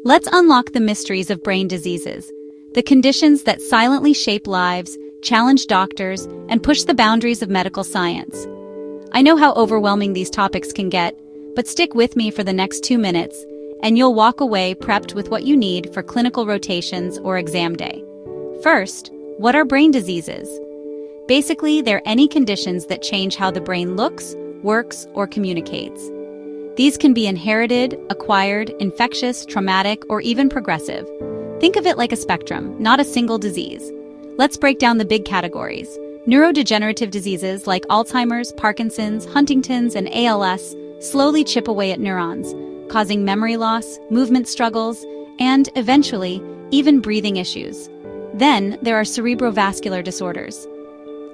Let's unlock the mysteries of brain diseases, the conditions that silently shape lives, challenge doctors, and push the boundaries of medical science. I know how overwhelming these topics can get, but stick with me for the next 2 minutes, and you'll walk away prepped with what you need for clinical rotations or exam day. First, what are brain diseases? Basically, they're any conditions that change how the brain looks, works, or communicates. These can be inherited, acquired, infectious, traumatic, or even progressive. Think of it like a spectrum, not a single disease. Let's break down the big categories. Neurodegenerative diseases like Alzheimer's, Parkinson's, Huntington's, and ALS slowly chip away at neurons, causing memory loss, movement struggles, and, eventually, even breathing issues. Then, there are cerebrovascular disorders.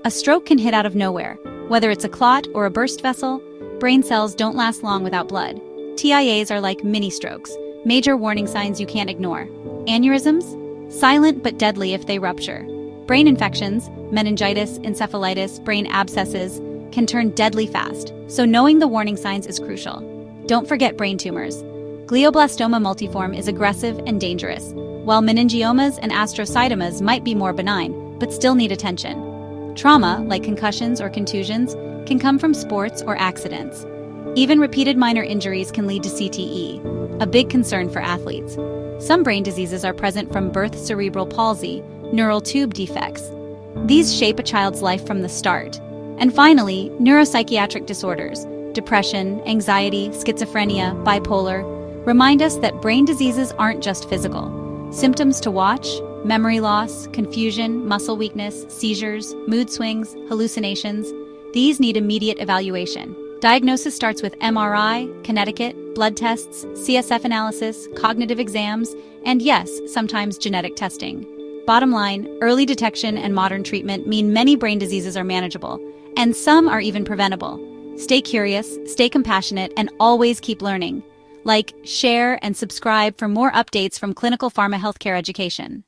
A stroke can hit out of nowhere. Whether it's a clot or a burst vessel, brain cells don't last long without blood. TIAs are like mini-strokes, major warning signs you can't ignore. Aneurysms? Silent but deadly if they rupture. Brain infections, meningitis, encephalitis, brain abscesses, can turn deadly fast, so knowing the warning signs is crucial. Don't forget brain tumors. Glioblastoma multiforme is aggressive and dangerous, while meningiomas and astrocytomas might be more benign, but still need attention. Trauma, like concussions or contusions, can come from sports or accidents. Even repeated minor injuries can lead to CTE, a big concern for athletes. Some brain diseases are present from birth: cerebral palsy, neural tube defects. These shape a child's life from the start. And finally, neuropsychiatric disorders, depression, anxiety, schizophrenia, bipolar, remind us that brain diseases aren't just physical. Symptoms to watch: memory loss, confusion, muscle weakness, seizures, mood swings, hallucinations. These need immediate evaluation. Diagnosis starts with MRI, Connecticut, blood tests, CSF analysis, cognitive exams, and yes, sometimes genetic testing. Bottom line, early detection and modern treatment mean many brain diseases are manageable, and some are even preventable. Stay curious, stay compassionate, and always keep learning. Like, share, and subscribe for more updates from clinical pharma healthcare education.